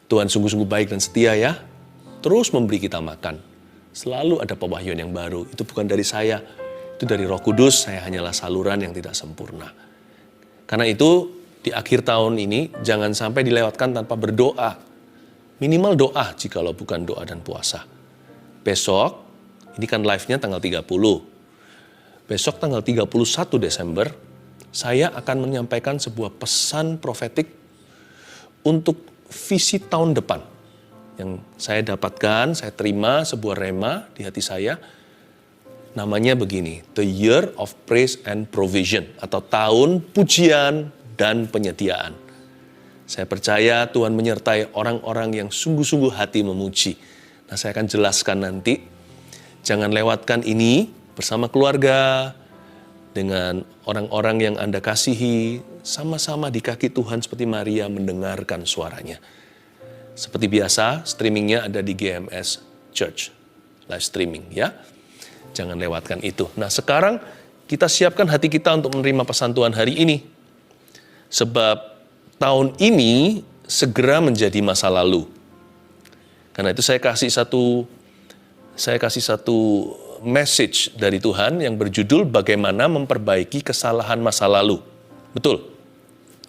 Tuhan sungguh-sungguh baik dan setia ya. Terus memberi kita makan. Selalu ada pewahyuan yang baru. Itu bukan dari saya, itu dari Roh Kudus. Saya hanyalah saluran yang tidak sempurna. Karena itu di akhir tahun ini jangan sampai dilewatkan tanpa berdoa. Minimal doa jikalau bukan doa dan puasa. Besok, ini kan live-nya tanggal 30. Besok tanggal 31 Desember, saya akan menyampaikan sebuah pesan profetik untuk visi tahun depan. Yang saya dapatkan, saya terima sebuah rema di hati saya. Namanya begini, The Year of Praise and Provision, atau tahun pujian dan penyediaan. Saya percaya Tuhan menyertai orang-orang yang sungguh-sungguh hati memuji. Nah, saya akan jelaskan nanti. Jangan lewatkan ini bersama keluarga, dengan orang-orang yang Anda kasihi, sama-sama di kaki Tuhan seperti Maria mendengarkan suaranya. Seperti biasa, streamingnya ada di GMS Church, live streaming ya. Jangan lewatkan itu. Nah, sekarang kita siapkan hati kita untuk menerima pesan Tuhan hari ini. Sebab tahun ini segera menjadi masa lalu. Karena itu saya kasih satu message dari Tuhan yang berjudul bagaimana memperbaiki kesalahan masa lalu. Betul.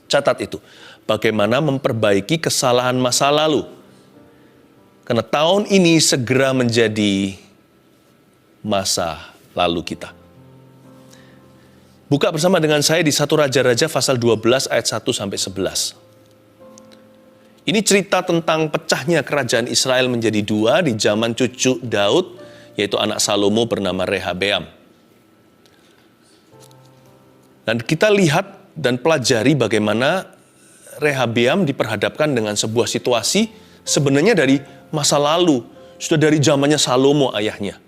Catat itu. Bagaimana memperbaiki kesalahan masa lalu. Karena tahun ini segera menjadi masa lalu kita. Buka bersama dengan saya di 1 Raja-Raja pasal 12 ayat 1 sampai 11. Ini cerita tentang pecahnya kerajaan Israel menjadi dua di zaman cucu Daud, yaitu anak Salomo bernama Rehabeam. Dan kita lihat dan pelajari bagaimana Rehabeam diperhadapkan dengan sebuah situasi sebenarnya dari masa lalu, sudah dari zamannya Salomo ayahnya.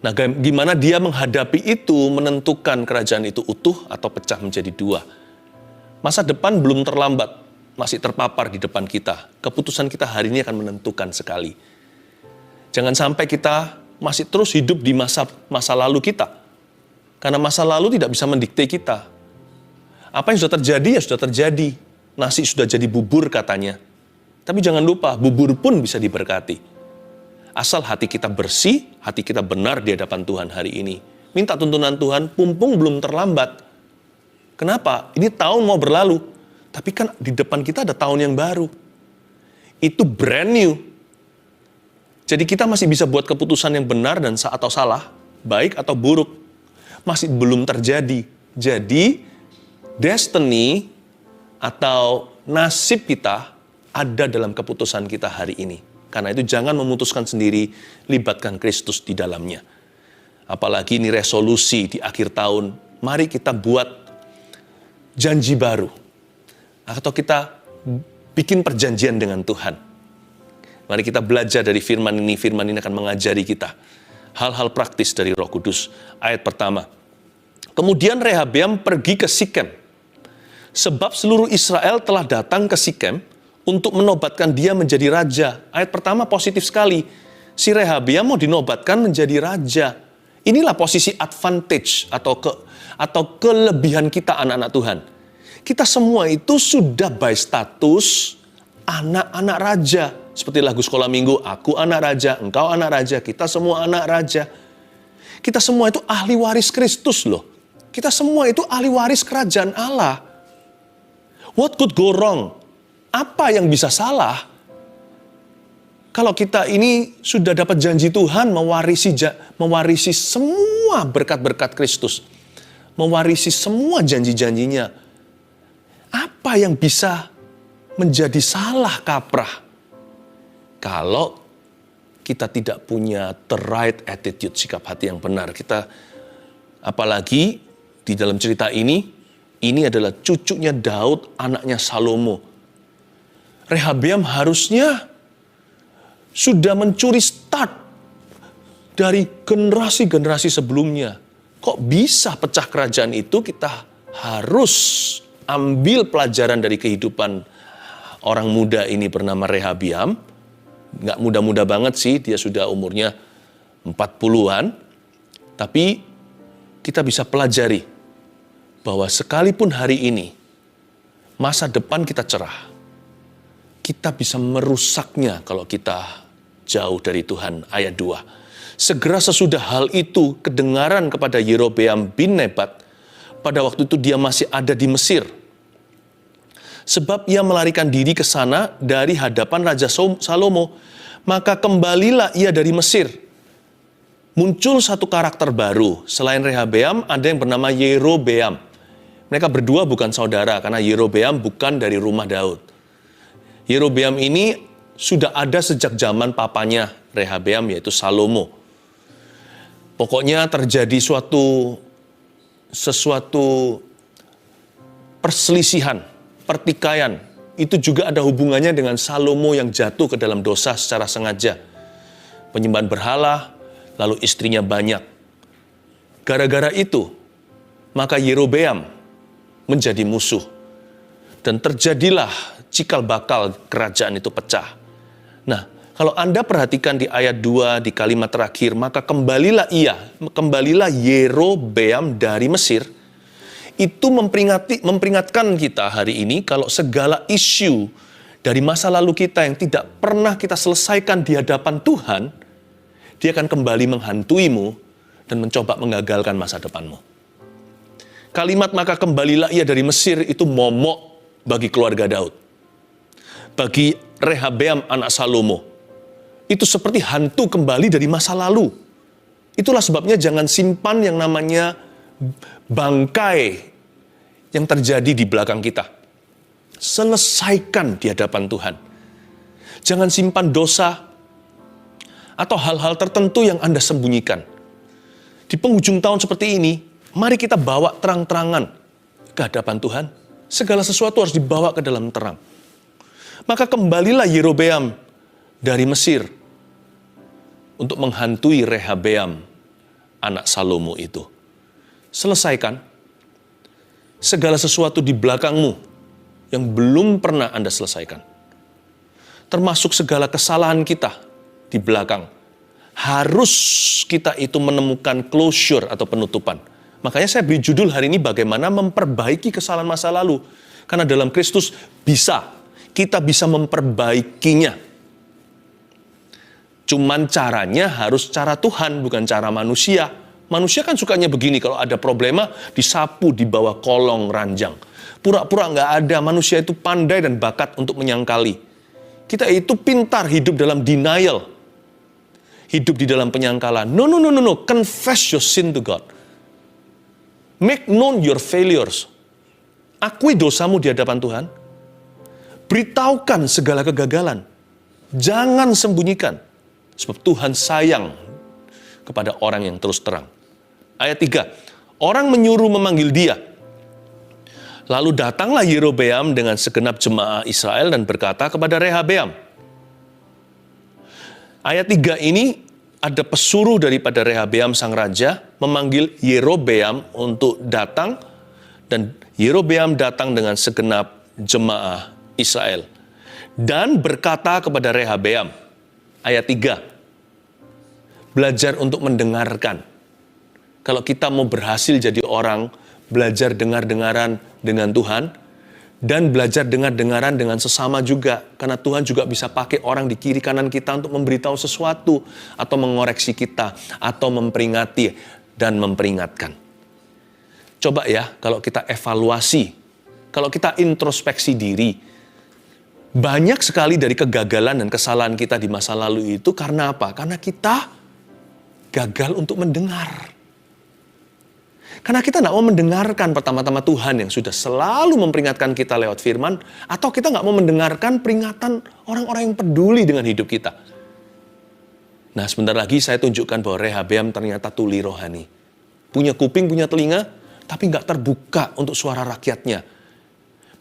Nah, gimana dia menghadapi itu, menentukan kerajaan itu utuh atau pecah menjadi dua. Masa depan belum terlambat, masih terpapar di depan kita. Keputusan kita hari ini akan menentukan sekali. Jangan sampai kita masih terus hidup di masa lalu kita. Karena masa lalu tidak bisa mendikte kita. Apa yang sudah terjadi, ya sudah terjadi. Nasi sudah jadi bubur katanya. Tapi jangan lupa, bubur pun bisa diberkati. Asal hati kita bersih, hati kita benar di hadapan Tuhan hari ini. Minta tuntunan Tuhan, mumpung belum terlambat. Kenapa? Ini tahun mau berlalu. Tapi kan di depan kita ada tahun yang baru. Itu brand new. Jadi kita masih bisa buat keputusan yang benar dan atau salah, baik atau buruk. Masih belum terjadi. Jadi, destiny atau nasib kita ada dalam keputusan kita hari ini. Karena itu jangan memutuskan sendiri, libatkan Kristus di dalamnya. Apalagi ini resolusi di akhir tahun, mari kita buat janji baru. Atau kita bikin perjanjian dengan Tuhan. Mari kita belajar dari firman ini akan mengajari kita hal-hal praktis dari Roh Kudus. Ayat pertama, kemudian Rehabeam pergi ke Sikem, sebab seluruh Israel telah datang ke Sikem untuk menobatkan dia menjadi raja. Ayat pertama positif sekali. Si Rehabeam mau dinobatkan menjadi raja. Inilah posisi advantage atau kelebihan kita anak-anak Tuhan. Kita semua itu sudah by status anak-anak raja. Seperti lagu sekolah minggu, aku anak raja, engkau anak raja, kita semua anak raja. Kita semua itu ahli waris Kristus loh. Kita semua itu ahli waris kerajaan Allah. What could go wrong? Apa yang bisa salah? Kalau kita ini sudah dapat janji Tuhan mewarisi semua berkat-berkat Kristus. Mewarisi semua janji-janjinya. Apa yang bisa menjadi salah kaprah? Kalau kita tidak punya the right attitude, sikap hati yang benar. Apalagi di dalam cerita ini adalah cucunya Daud, anaknya Salomo. Rehabeam harusnya sudah mencuri start dari generasi-generasi sebelumnya. Kok bisa pecah kerajaan itu? Kita harus ambil pelajaran dari kehidupan orang muda ini bernama Rehabeam. Nggak muda-muda banget sih, dia sudah umurnya 40-an. Tapi kita bisa pelajari bahwa sekalipun hari ini masa depan kita cerah, kita bisa merusaknya kalau kita jauh dari Tuhan. Ayat 2. Segera sesudah hal itu kedengaran kepada Yerobeam bin Nebat, pada waktu itu dia masih ada di Mesir. Sebab ia melarikan diri ke sana dari hadapan Raja Salomo, maka kembalilah ia dari Mesir. Muncul satu karakter baru, selain Rehabeam ada yang bernama Yerobeam. Mereka berdua bukan saudara, karena Yerobeam bukan dari rumah Daud. Yerobeam ini sudah ada sejak zaman papanya Rehabeam, yaitu Salomo. Pokoknya terjadi sesuatu perselisihan, pertikaian. Itu juga ada hubungannya dengan Salomo yang jatuh ke dalam dosa secara sengaja. Penyembahan berhala, lalu istrinya banyak. Gara-gara itu, maka Yerobeam menjadi musuh. Dan terjadilah cikal bakal kerajaan itu pecah. Nah, kalau Anda perhatikan di ayat 2 di kalimat terakhir, maka kembalilah Yerobeam dari Mesir. Itu memperingatkan kita hari ini kalau segala isu dari masa lalu kita yang tidak pernah kita selesaikan di hadapan Tuhan, dia akan kembali menghantuimu dan mencoba mengagalkan masa depanmu. Kalimat maka kembalilah ia dari Mesir itu momok bagi keluarga Daud. Bagi Rehabeam anak Salomo, itu seperti hantu kembali dari masa lalu. Itulah sebabnya jangan simpan yang namanya bangkai yang terjadi di belakang kita. Selesaikan di hadapan Tuhan. Jangan simpan dosa atau hal-hal tertentu yang Anda sembunyikan. Di penghujung tahun seperti ini, mari kita bawa terang-terangan ke hadapan Tuhan. Segala sesuatu harus dibawa ke dalam terang. Maka kembalilah Yerobeam dari Mesir untuk menghantui Rehabeam, anak Salomo itu. Selesaikan segala sesuatu di belakangmu yang belum pernah Anda selesaikan. Termasuk segala kesalahan kita di belakang. Harus kita itu menemukan closure atau penutupan. Makanya saya beri judul hari ini bagaimana memperbaiki kesalahan masa lalu. Karena dalam Kristus kita bisa memperbaikinya. Cuman caranya harus cara Tuhan, bukan cara manusia. Manusia kan sukanya begini, kalau ada problema, disapu di bawah kolong ranjang. Pura-pura nggak ada, manusia itu pandai dan bakat untuk menyangkali. Kita itu pintar hidup dalam denial. Hidup di dalam penyangkalan. No. Confess your sin to God. Make known your failures. Akui dosamu di hadapan Tuhan. Beritahukan segala kegagalan. Jangan sembunyikan. Sebab Tuhan sayang kepada orang yang terus terang. Ayat 3. Orang menyuruh memanggil dia. Lalu datanglah Yerobeam dengan segenap jemaah Israel dan berkata kepada Rehabeam. Ayat 3 ini ada pesuruh daripada Rehabeam sang raja memanggil Yerobeam untuk datang. Dan Yerobeam datang dengan segenap jemaah Israel. Dan berkata kepada Rehabeam. Ayat 3. Belajar untuk mendengarkan. Kalau kita mau berhasil jadi orang, belajar dengar-dengaran dengan Tuhan, dan belajar dengar-dengaran dengan sesama juga. Karena Tuhan juga bisa pakai orang di kiri kanan kita untuk memberitahu sesuatu, atau mengoreksi kita, atau memperingati dan memperingatkan. Coba ya, kalau kita evaluasi, kalau kita introspeksi diri, banyak sekali dari kegagalan dan kesalahan kita di masa lalu itu karena apa? Karena kita gagal untuk mendengar. Karena kita nggak mau mendengarkan pertama-tama Tuhan yang sudah selalu memperingatkan kita lewat firman, atau kita nggak mau mendengarkan peringatan orang-orang yang peduli dengan hidup kita. Nah, sebentar lagi saya tunjukkan bahwa Rehabeam ternyata tuli rohani. Punya kuping, punya telinga, tapi nggak terbuka untuk suara rakyatnya.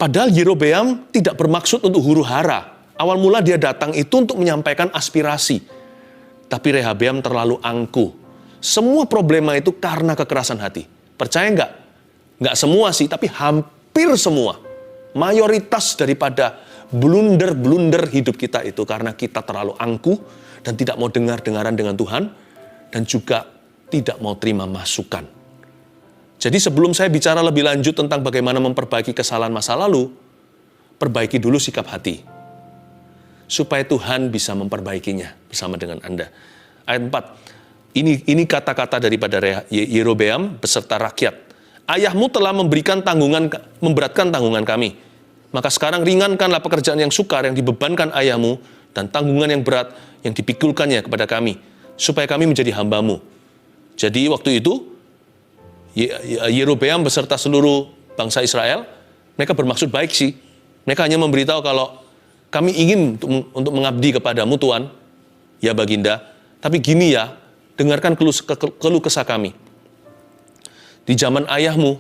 Padahal Yerobeam tidak bermaksud untuk huru-hara. Awal mula dia datang itu untuk menyampaikan aspirasi. Tapi Rehabeam terlalu angkuh. Semua problema itu karena kekerasan hati. Percaya nggak? Nggak semua sih, tapi hampir semua. Mayoritas daripada blunder-blunder hidup kita itu karena kita terlalu angkuh dan tidak mau dengar-dengaran dengan Tuhan, dan juga tidak mau terima masukan. Jadi sebelum saya bicara lebih lanjut tentang bagaimana memperbaiki kesalahan masa lalu, perbaiki dulu sikap hati. supaya Tuhan bisa memperbaikinya bersama dengan Anda. Ayat 4, ini kata-kata daripada Yerobeam beserta rakyat. Ayahmu telah memberatkan tanggungan kami. Maka sekarang ringankanlah pekerjaan yang sukar yang dibebankan ayahmu dan tanggungan yang berat yang dipikulkannya kepada kami, supaya kami menjadi hambamu. Jadi waktu itu, Yerobeam beserta seluruh bangsa Israel, mereka bermaksud baik sih. Mereka hanya memberitahu kalau kami ingin untuk mengabdi kepadamu Tuhan, ya Baginda, tapi gini ya, dengarkan keluh kesah kami. Di zaman ayahmu,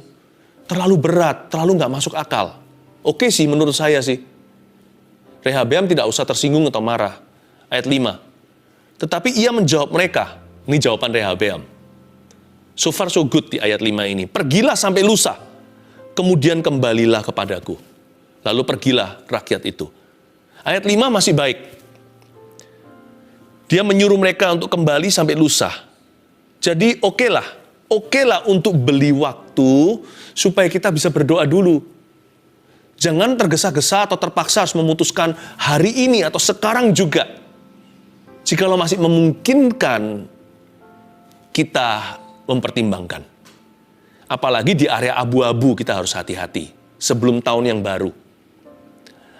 terlalu berat, terlalu nggak masuk akal. Oke sih, menurut saya sih. Rehabeam tidak usah tersinggung atau marah. Ayat 5. Tetapi ia menjawab mereka. Ini jawaban Rehabeam. So far so good di ayat 5 ini. Pergilah sampai lusa. Kemudian kembalilah kepadaku. Lalu pergilah rakyat itu. Ayat 5 masih baik. Dia menyuruh mereka untuk kembali sampai lusa. Jadi oke lah untuk beli waktu supaya kita bisa berdoa dulu. Jangan tergesa-gesa atau terpaksa harus memutuskan hari ini atau sekarang juga. Jikalau masih memungkinkan, kita mempertimbangkan. Apalagi di area abu-abu kita harus hati-hati sebelum tahun yang baru.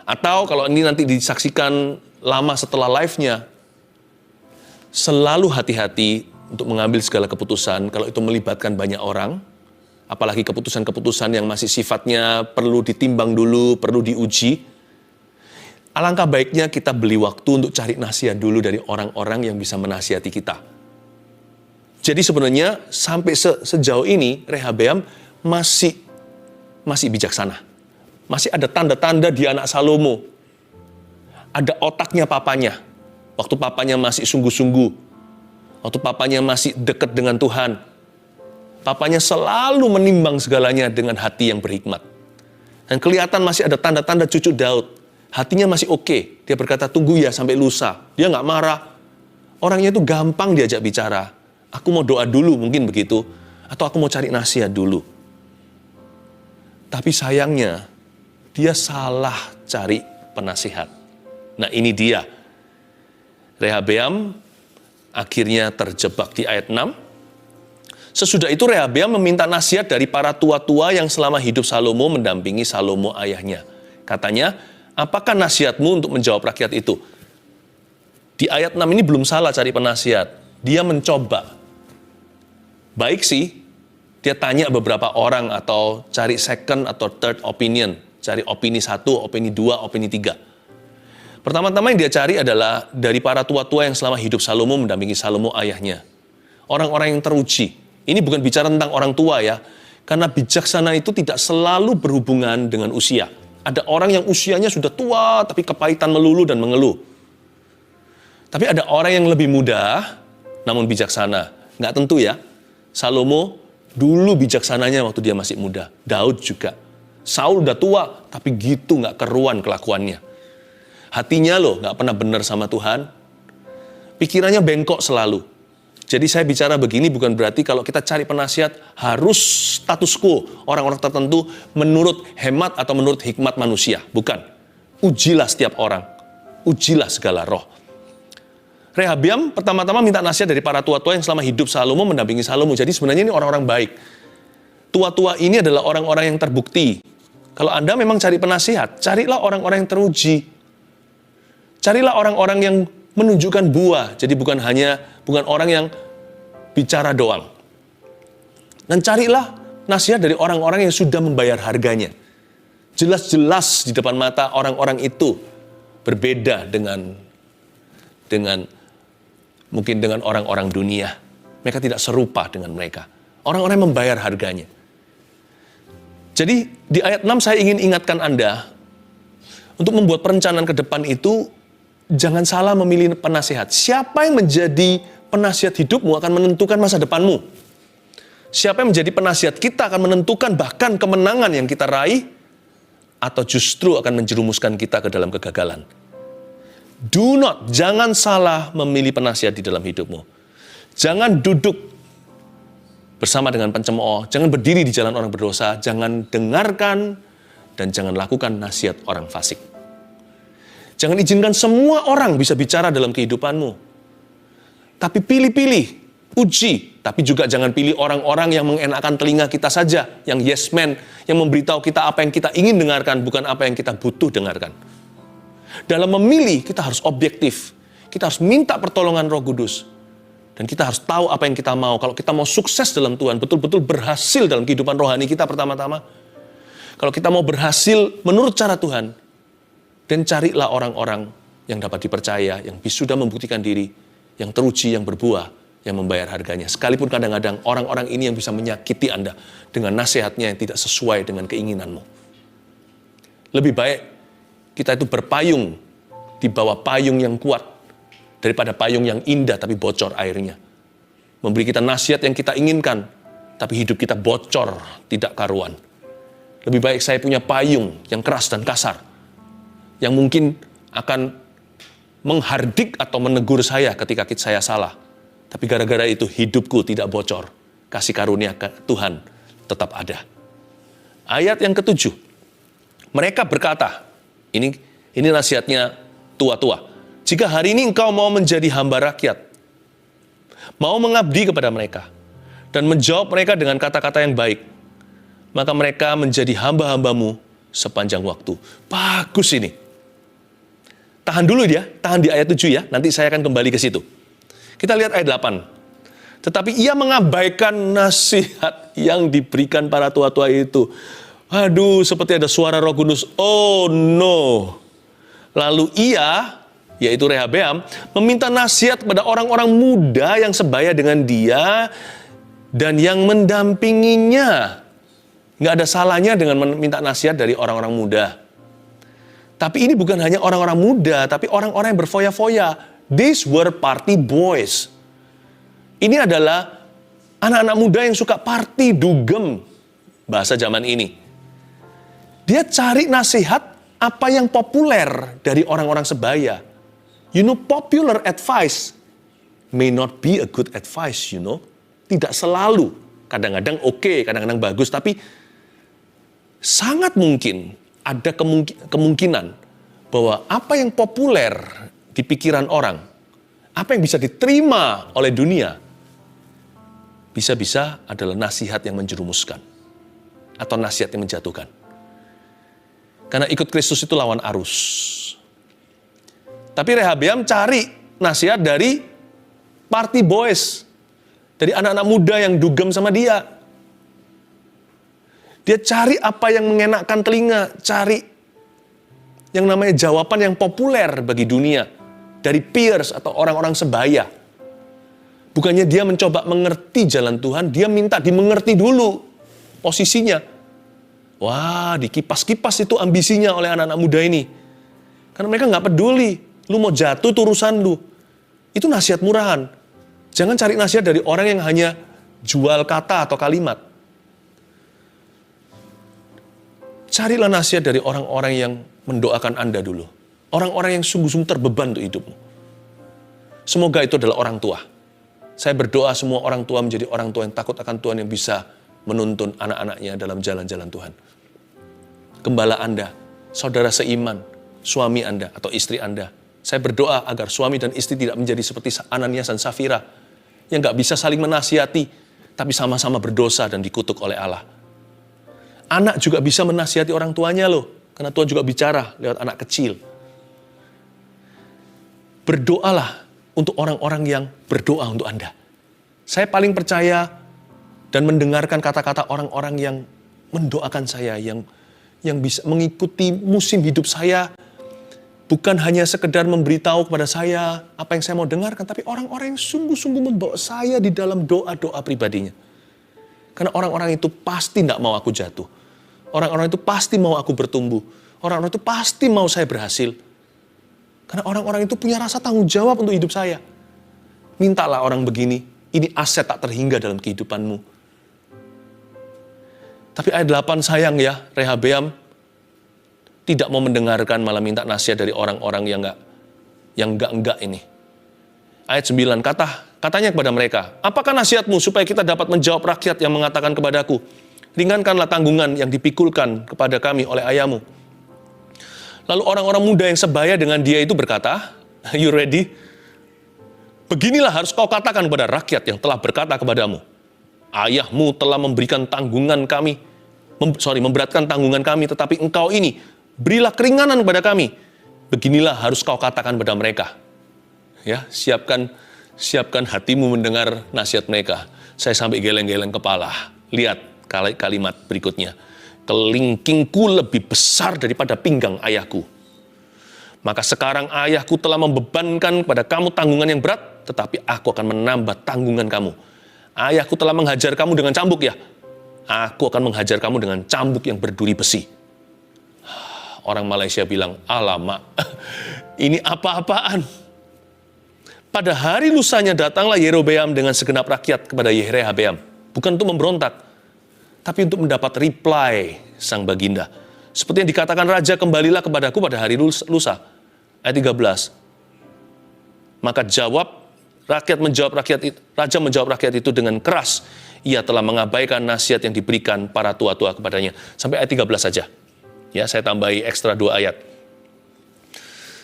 Atau kalau ini nanti disaksikan lama setelah live-nya, selalu hati-hati untuk mengambil segala keputusan kalau itu melibatkan banyak orang. Apalagi keputusan-keputusan yang masih sifatnya perlu ditimbang dulu, perlu diuji. Alangkah baiknya kita beli waktu untuk cari nasihat dulu dari orang-orang yang bisa menasihati kita. Jadi sebenarnya sampai sejauh ini Rehabeam masih bijaksana. Masih ada tanda-tanda dia anak Salomo. Ada otaknya papanya. Waktu papanya masih sungguh-sungguh. Waktu papanya masih dekat dengan Tuhan. Papanya selalu menimbang segalanya dengan hati yang berhikmat. Dan kelihatan masih ada tanda-tanda cucu Daud. Hatinya masih oke. Dia berkata, tunggu ya sampai lusa. Dia nggak marah. Orangnya itu gampang diajak bicara. Aku mau doa dulu, mungkin begitu. Atau aku mau cari nasihat dulu. Tapi sayangnya, dia salah cari penasihat. Nah ini dia. Rehabeam akhirnya terjebak di ayat 6. Sesudah itu Rehabeam meminta nasihat dari para tua-tua yang selama hidup Salomo mendampingi Salomo ayahnya. Katanya, apakah nasihatmu untuk menjawab rakyat itu? Di ayat 6 ini belum salah cari penasihat. Dia mencoba. Baik sih, dia tanya beberapa orang atau cari second atau third opinion. Cari opini 1, opini 2, opini 3. Pertama-tama yang dia cari adalah dari para tua-tua yang selama hidup Salomo mendampingi Salomo ayahnya. Orang-orang yang teruji. Ini bukan bicara tentang orang tua ya. Karena bijaksana itu tidak selalu berhubungan dengan usia. Ada orang yang usianya sudah tua tapi kepahitan melulu dan mengeluh. Tapi ada orang yang lebih muda namun bijaksana. Nggak tentu ya. Salomo dulu bijaksananya waktu dia masih muda. Daud juga. Saul udah tua tapi gitu nggak keruan kelakuannya. Hatinya loh nggak pernah benar sama Tuhan. Pikirannya bengkok selalu. Jadi saya bicara begini bukan berarti kalau kita cari penasihat harus status quo orang-orang tertentu menurut hemat atau menurut hikmat manusia. Bukan. Ujilah setiap orang. Ujilah segala roh. Rehabeam pertama-tama minta nasihat dari para tua-tua yang selama hidup Salomo mendampingi Salomo. Jadi sebenarnya ini orang-orang baik. Tua-tua ini adalah orang-orang yang terbukti. Kalau Anda memang cari penasihat, carilah orang-orang yang teruji. Carilah orang-orang yang menunjukkan buah. Jadi bukan orang yang bicara doang. Dan carilah nasihat dari orang-orang yang sudah membayar harganya. Jelas-jelas di depan mata orang-orang itu berbeda dengan mungkin dengan orang-orang dunia. Mereka tidak serupa dengan mereka. Orang-orang yang membayar harganya. Jadi di ayat 6 saya ingin ingatkan Anda untuk membuat perencanaan ke depan itu jangan salah memilih penasihat. Siapa yang menjadi penasihat hidupmu akan menentukan masa depanmu. Siapa yang menjadi penasihat kita akan menentukan bahkan kemenangan yang kita raih atau justru akan menjerumuskan kita ke dalam kegagalan. Jangan salah memilih penasihat di dalam hidupmu. Jangan duduk bersama dengan pencemooh, jangan berdiri di jalan orang berdosa, jangan dengarkan dan jangan lakukan nasihat orang fasik. Jangan izinkan semua orang bisa bicara dalam kehidupanmu. Tapi pilih-pilih, uji. Tapi juga jangan pilih orang-orang yang mengenakan telinga kita saja, yang yes man, yang memberitahu kita apa yang kita ingin dengarkan, bukan apa yang kita butuh dengarkan. Dalam memilih, kita harus objektif. Kita harus minta pertolongan Roh Kudus. Dan kita harus tahu apa yang kita mau. Kalau kita mau sukses dalam Tuhan, betul-betul berhasil dalam kehidupan rohani kita pertama-tama. Kalau kita mau berhasil menurut cara Tuhan, dan carilah orang-orang yang dapat dipercaya, yang sudah membuktikan diri, yang teruji, yang berbuah, yang membayar harganya. Sekalipun kadang-kadang orang-orang ini yang bisa menyakiti Anda dengan nasihatnya yang tidak sesuai dengan keinginanmu. Lebih baik kita itu berpayung di bawah payung yang kuat daripada payung yang indah tapi bocor airnya. Memberi kita nasihat yang kita inginkan, tapi hidup kita bocor, tidak karuan. Lebih baik saya punya payung yang keras dan kasar, yang mungkin akan menghardik atau menegur saya ketika saya salah. Tapi gara-gara itu hidupku tidak bocor. Kasih karunia Tuhan tetap ada. Ayat yang ke-7. Mereka berkata, ini nasihatnya tua-tua. Jika hari ini engkau mau menjadi hamba rakyat, mau mengabdi kepada mereka, dan menjawab mereka dengan kata-kata yang baik, maka mereka menjadi hamba-hambamu sepanjang waktu. Bagus ini. Tahan dulu dia, tahan di ayat 7 ya, nanti saya akan kembali ke situ. Kita lihat ayat 8. Tetapi ia mengabaikan nasihat yang diberikan para tua-tua itu. Aduh, seperti ada suara Roh Kudus. Oh no. Lalu ia, yaitu Rehabeam, meminta nasihat kepada orang-orang muda yang sebaya dengan dia dan yang mendampinginya. Nggak ada salahnya dengan meminta nasihat dari orang-orang muda. Tapi ini bukan hanya orang-orang muda, tapi orang-orang yang berfoya-foya. These were party boys. Ini adalah anak-anak muda yang suka party, dugem, bahasa zaman ini. Dia cari nasihat apa yang populer dari orang-orang sebaya. You know, popular advice may not be a good advice, you know. Tidak selalu. Kadang-kadang oke, kadang-kadang bagus, tapi sangat mungkin ada kemungkinan bahwa apa yang populer di pikiran orang, apa yang bisa diterima oleh dunia, bisa-bisa adalah nasihat yang menjerumuskan atau nasihat yang menjatuhkan. Karena ikut Kristus itu lawan arus. Tapi Rehabeam cari nasihat dari party boys, dari anak-anak muda yang dugem sama dia. Dia cari apa yang mengenakkan telinga, cari yang namanya jawaban yang populer bagi dunia, dari peers atau orang-orang sebaya. Bukannya dia mencoba mengerti jalan Tuhan, dia minta dimengerti dulu posisinya. Wah, dikipas-kipas itu ambisinya oleh anak-anak muda ini. Karena mereka nggak peduli, lu mau jatuh itu urusan lu. Itu nasihat murahan. Jangan cari nasihat dari orang yang hanya jual kata atau kalimat. Carilah nasihat dari orang-orang yang mendoakan Anda dulu. Orang-orang yang sungguh-sungguh terbeban untuk hidupmu. Semoga itu adalah orang tua. Saya berdoa semua orang tua menjadi orang tua yang takut akan Tuhan, yang bisa menuntun anak-anaknya dalam jalan-jalan Tuhan. Gembala Anda, saudara seiman, suami Anda atau istri Anda. Saya berdoa agar suami dan istri tidak menjadi seperti Ananias dan Safira, yang gak bisa saling menasihati, tapi sama-sama berdosa dan dikutuk oleh Allah. Anak juga bisa menasihati orang tuanya loh. Karena Tuhan juga bicara lewat anak kecil. Berdoalah untuk orang-orang yang berdoa untuk Anda. Saya paling percaya dan mendengarkan kata-kata orang-orang yang mendoakan saya, yang bisa mengikuti musim hidup saya. Bukan hanya sekedar memberitahu kepada saya apa yang saya mau dengarkan, tapi orang-orang yang sungguh-sungguh membawa saya di dalam doa-doa pribadinya. Karena orang-orang itu pasti tidak mau aku jatuh. Orang-orang itu pasti mau aku bertumbuh. Orang-orang itu pasti mau saya berhasil. Karena orang-orang itu punya rasa tanggung jawab untuk hidup saya. Mintalah orang begini. Ini aset tak terhingga dalam kehidupanmu. Tapi ayat 8 sayang ya, Rehabeam tidak mau mendengarkan, malah minta nasihat dari orang-orang yang enggak ini. Ayat 9, katanya kepada mereka, apakah nasihatmu supaya kita dapat menjawab rakyat yang mengatakan kepadaku, ringankanlah tanggungan yang dipikulkan kepada kami oleh ayahmu. Lalu orang-orang muda yang sebaya dengan dia itu berkata, you ready? Beginilah harus kau katakan kepada rakyat yang telah berkata kepadamu, ayahmu telah memberikan tanggungan kami, memberatkan tanggungan kami, tetapi engkau ini, berilah keringanan kepada kami. Beginilah harus kau katakan kepada mereka. Ya, siapkan hatimu mendengar nasihat mereka. Saya sampai geleng-geleng kepala. Lihat kalimat berikutnya. Kelingkingku lebih besar daripada pinggang ayahku. Maka sekarang ayahku telah membebankan kepada kamu tanggungan yang berat, tetapi aku akan menambah tanggungan kamu. Ayahku telah menghajar kamu dengan cambuk ya. Aku akan menghajar kamu dengan cambuk yang berduri besi. Orang Malaysia bilang, alamak, ini apa-apaan? Pada hari lusanya datanglah Yerobeam dengan segenap rakyat kepada Rehabeam. Bukan untuk memberontak, tapi untuk mendapat reply sang baginda. Seperti yang dikatakan raja, kembalilah kepadaku pada hari lusa. Ayat 13. Maka raja menjawab rakyat itu dengan keras. Ia telah mengabaikan nasihat yang diberikan para tua-tua kepadanya. Sampai ayat 13 saja. Ya, saya tambahi ekstra 2 ayat.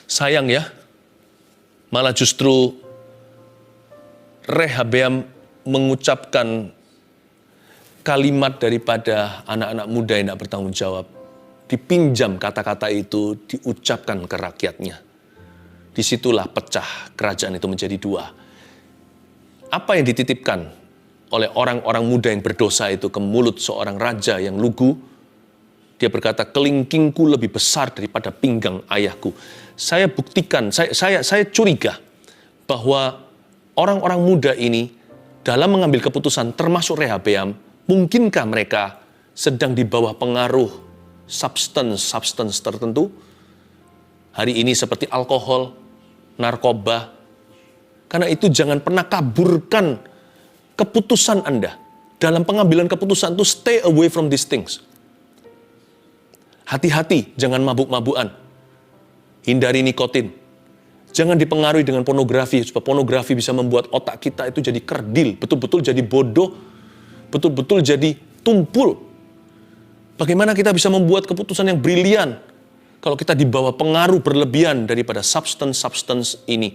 Sayang ya, malah justru Rehabeam mengucapkan kalimat daripada anak-anak muda yang tidak bertanggung jawab. Dipinjam kata-kata itu, diucapkan ke rakyatnya. Disitulah pecah kerajaan itu menjadi 2. Apa yang dititipkan oleh orang-orang muda yang berdosa itu ke mulut seorang raja yang lugu? Dia berkata, kelingkingku lebih besar daripada pinggang ayahku. Saya buktikan, saya curiga bahwa orang-orang muda ini dalam mengambil keputusan termasuk Rehabeam, mungkinkah mereka sedang di bawah pengaruh substance tertentu? Hari ini seperti alkohol, narkoba. Karena itu jangan pernah kaburkan keputusan Anda. Dalam pengambilan keputusan itu stay away from these things. Hati-hati, jangan mabuk-mabukan. Hindari nikotin. Jangan dipengaruhi dengan pornografi, supaya pornografi bisa membuat otak kita itu jadi kerdil, betul-betul jadi bodoh, betul-betul jadi tumpul. Bagaimana kita bisa membuat keputusan yang brilian kalau kita dibawa pengaruh berlebihan daripada substance ini?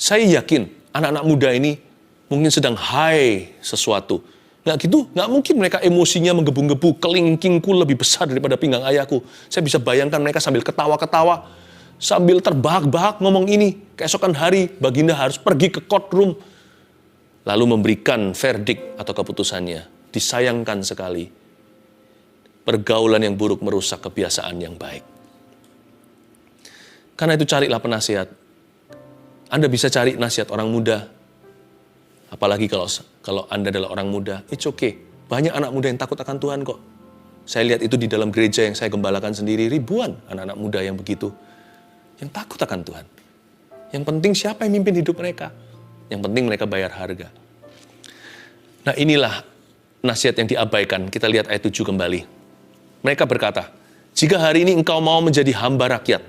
Saya yakin anak-anak muda ini mungkin sedang high sesuatu. Nggak gitu, nggak mungkin mereka emosinya menggebu-gebu, kelingkingku lebih besar daripada pinggang ayahku. Saya bisa bayangkan mereka sambil ketawa-ketawa, sambil terbahak-bahak ngomong ini. Keesokan hari, baginda harus pergi ke courtroom, lalu memberikan verdict atau keputusannya. Disayangkan sekali, pergaulan yang buruk merusak kebiasaan yang baik. Karena itu carilah penasihat. Anda bisa cari nasihat orang muda. Apalagi kalau Anda adalah orang muda, it's okay. Banyak anak muda yang takut akan Tuhan kok. Saya lihat itu di dalam gereja yang saya gembalakan sendiri, ribuan anak-anak muda yang begitu. Yang takut akan Tuhan. Yang penting siapa yang mimpin hidup mereka. Yang penting mereka bayar harga. Nah inilah nasihat yang diabaikan. Kita lihat ayat 7 kembali. Mereka berkata, jika hari ini engkau mau menjadi hamba rakyat.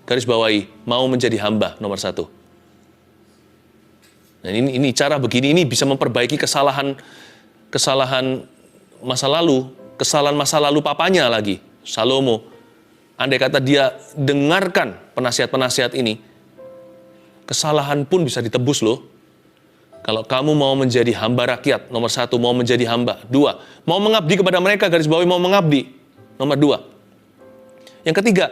Garis bawahi, mau menjadi hamba, nomor 1. Nah ini cara begini ini bisa memperbaiki kesalahan masa lalu, kesalahan masa lalu papanya lagi, Salomo. Andai kata dia dengarkan penasihat-penasihat ini, kesalahan pun bisa ditebus loh. Kalau kamu mau menjadi hamba rakyat, nomor 1, mau menjadi hamba. 2, mau mengabdi kepada mereka, garis bawahi mau mengabdi. Nomor 2. Yang ketiga,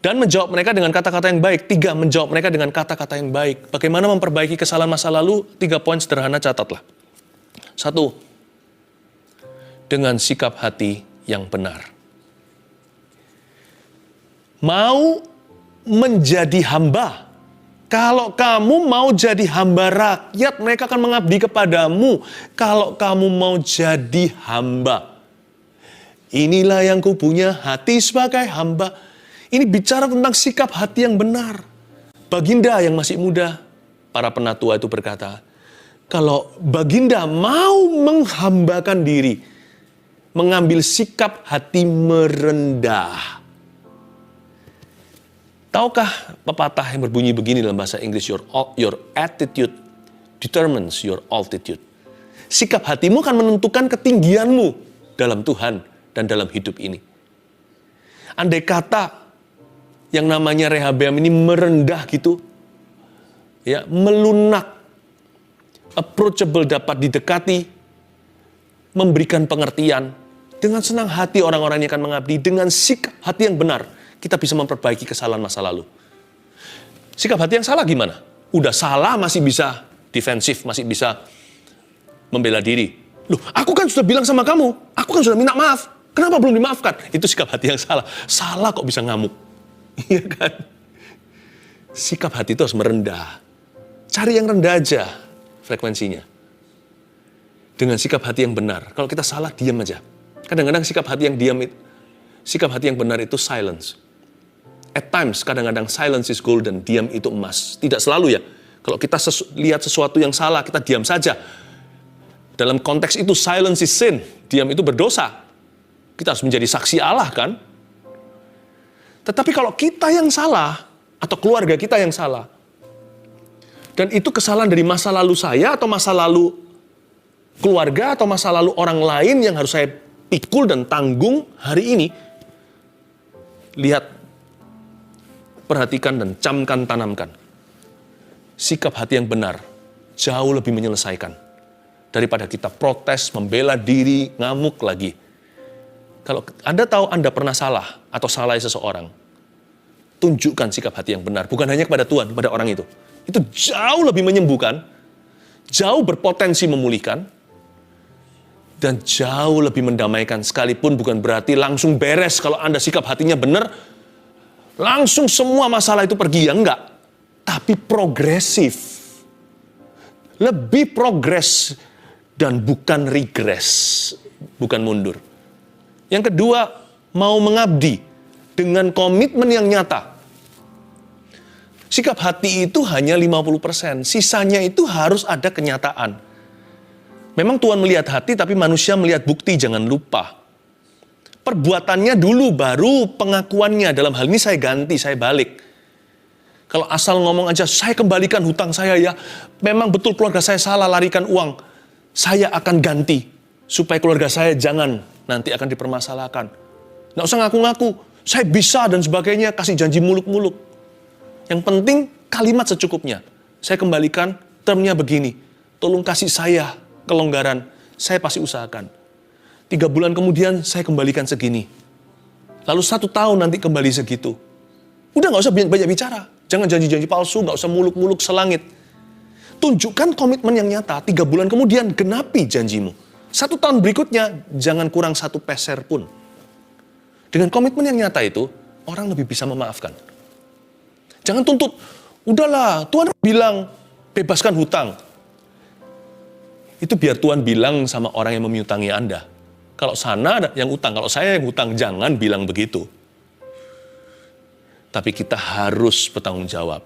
dan menjawab mereka dengan kata-kata yang baik. 3, menjawab mereka dengan kata-kata yang baik. Bagaimana memperbaiki kesalahan masa lalu? 3 poin sederhana, catatlah. 1, dengan sikap hati yang benar. Mau menjadi hamba. Kalau kamu mau jadi hamba rakyat, mereka akan mengabdi kepadamu. Kalau kamu mau jadi hamba. Inilah yang kupunya, hati sebagai hamba. Ini bicara tentang sikap hati yang benar. Baginda yang masih muda, para penatua itu berkata, kalau baginda mau menghambakan diri, mengambil sikap hati merendah. Tahukah pepatah yang berbunyi begini dalam bahasa Inggris, your attitude determines your altitude. Sikap hatimu akan menentukan ketinggianmu dalam Tuhan dan dalam hidup ini. Andai kata yang namanya Rehabeam ini merendah gitu, ya, melunak, approachable, dapat didekati, memberikan pengertian, dengan senang hati orang-orang yang akan mengabdi, dengan sikap hati yang benar, kita bisa memperbaiki kesalahan masa lalu. Sikap hati yang salah gimana? Udah salah masih bisa defensif, masih bisa membela diri. Loh, aku kan sudah bilang sama kamu, aku kan sudah minta maaf, kenapa belum dimaafkan? Itu sikap hati yang salah. Salah kok bisa ngamuk. Iya kan? Sikap hati itu harus merendah. Cari yang rendah aja frekuensinya. Dengan sikap hati yang benar. Kalau kita salah, diam aja. Kadang-kadang sikap hati yang diam, sikap hati yang benar itu silence. At times, kadang-kadang silence is golden, diam itu emas. Tidak selalu ya. Kalau kita lihat sesuatu yang salah, kita diam saja. Dalam konteks itu, silence is sin. Diam itu berdosa. Kita harus menjadi saksi Allah kan? Tetapi kalau kita yang salah, atau keluarga kita yang salah, dan itu kesalahan dari masa lalu saya, atau masa lalu keluarga, atau masa lalu orang lain yang harus saya pikul dan tanggung hari ini, lihat, perhatikan dan camkan, tanamkan. Sikap hati yang benar jauh lebih menyelesaikan daripada kita protes, membela diri, ngamuk lagi. Kalau Anda tahu Anda pernah salah atau salah seseorang, tunjukkan sikap hati yang benar, bukan hanya kepada Tuhan, kepada orang itu. Itu jauh lebih menyembuhkan, jauh berpotensi memulihkan, dan jauh lebih mendamaikan. Sekalipun bukan berarti langsung beres kalau Anda sikap hatinya benar, langsung semua masalah itu pergi, ya enggak. Tapi progresif. Lebih progres dan bukan regres, bukan mundur. Yang kedua, mau mengabdi dengan komitmen yang nyata. Sikap hati itu hanya 50%, sisanya itu harus ada kenyataan. Memang Tuhan melihat hati, tapi manusia melihat bukti, jangan lupa. Perbuatannya dulu, baru pengakuannya. Dalam hal ini saya ganti, saya balik. Kalau asal ngomong aja, saya kembalikan hutang saya ya. Memang betul keluarga saya salah larikan uang. Saya akan ganti, supaya keluarga saya jangan nanti akan dipermasalahkan. Nggak usah ngaku-ngaku, saya bisa dan sebagainya, kasih janji muluk-muluk. Yang penting kalimat secukupnya. Saya kembalikan, termnya begini. Tolong kasih saya kelonggaran, saya pasti usahakan. 3 bulan kemudian saya kembalikan segini. Lalu 1 tahun nanti kembali segitu. Udah gak usah banyak bicara. Jangan janji-janji palsu, gak usah muluk-muluk selangit. Tunjukkan komitmen yang nyata. 3 bulan kemudian genapi janjimu. 1 tahun berikutnya jangan kurang 1 peser pun. Dengan komitmen yang nyata itu, orang lebih bisa memaafkan. Jangan tuntut, udahlah Tuhan bilang bebaskan hutang. Itu biar Tuhan bilang sama orang yang memiutangi Anda. Kalau sana ada yang utang, kalau saya yang utang, jangan bilang begitu. Tapi kita harus bertanggung jawab.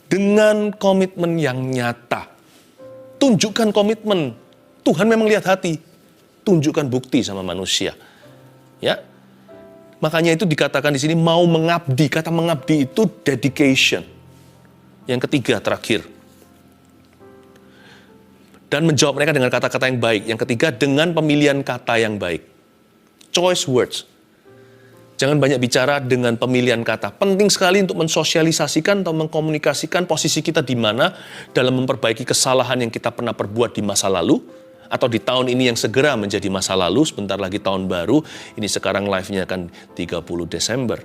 Dengan komitmen yang nyata. Tunjukkan komitmen. Tuhan memang lihat hati. Tunjukkan bukti sama manusia. Ya. Makanya itu dikatakan di sini mau mengabdi. Kata mengabdi itu dedication. Yang ketiga, terakhir. Dan menjawab mereka dengan kata-kata yang baik. Yang ketiga, dengan pemilihan kata yang baik. Choice words. Jangan banyak bicara dengan pemilihan kata. Penting sekali untuk mensosialisasikan atau mengkomunikasikan posisi kita di mana dalam memperbaiki kesalahan yang kita pernah perbuat di masa lalu, atau di tahun ini yang segera menjadi masa lalu, sebentar lagi tahun baru, ini sekarang live-nya akan 30 Desember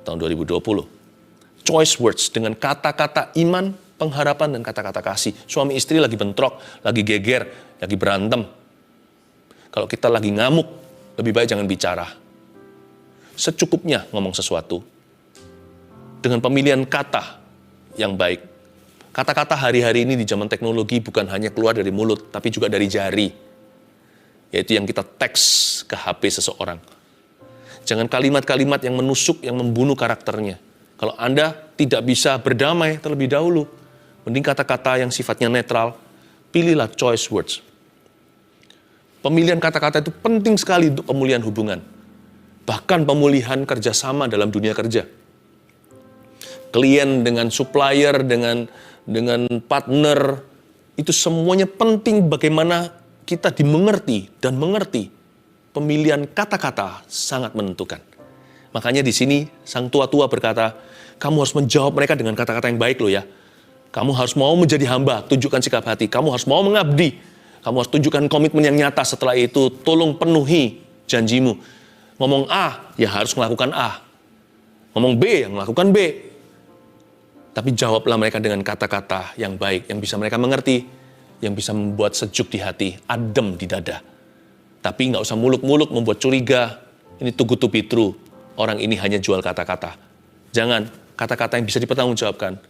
tahun 2020. Choice words dengan kata-kata iman, pengharapan, dan kata-kata kasih. Suami istri lagi bentrok, lagi geger, lagi berantem. Kalau kita lagi ngamuk, lebih baik jangan bicara. Secukupnya ngomong sesuatu. Dengan pemilihan kata yang baik. Kata-kata hari-hari ini di zaman teknologi bukan hanya keluar dari mulut, tapi juga dari jari. Yaitu yang kita teks ke HP seseorang. Jangan kalimat-kalimat yang menusuk, yang membunuh karakternya. Kalau Anda tidak bisa berdamai terlebih dahulu, mending kata-kata yang sifatnya netral, pilihlah choice words. Pemilihan kata-kata itu penting sekali untuk pemulihan hubungan. Bahkan pemulihan kerjasama dalam dunia kerja. Klien dengan supplier, dengan partner, itu semuanya penting bagaimana kita dimengerti dan mengerti. Pemilihan kata-kata sangat menentukan. Makanya di sini sang tua-tua berkata, kamu harus menjawab mereka dengan kata-kata yang baik loh ya. Kamu harus mau menjadi hamba, tunjukkan sikap hati. Kamu harus mau mengabdi. Kamu harus tunjukkan komitmen yang nyata. Setelah itu, tolong penuhi janjimu. Ngomong A, ya harus melakukan A. Ngomong B, yang melakukan B. Tapi jawablah mereka dengan kata-kata yang baik, yang bisa mereka mengerti, yang bisa membuat sejuk di hati, adem di dada. Tapi nggak usah muluk-muluk membuat curiga. Ini too good to be true. Orang ini hanya jual kata-kata. Jangan kata-kata yang bisa dipertanggungjawabkan.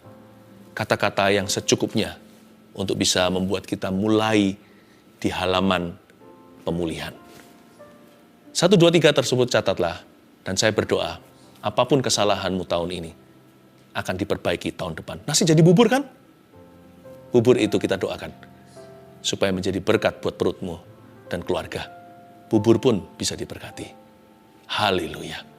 Kata-kata yang secukupnya untuk bisa membuat kita mulai di halaman pemulihan. 1, 2, 3 tersebut catatlah. Dan saya berdoa, apapun kesalahanmu tahun ini, akan diperbaiki tahun depan. Nasi jadi bubur kan? Bubur itu kita doakan. Supaya menjadi berkat buat perutmu dan keluarga. Bubur pun bisa diberkati. Haleluya.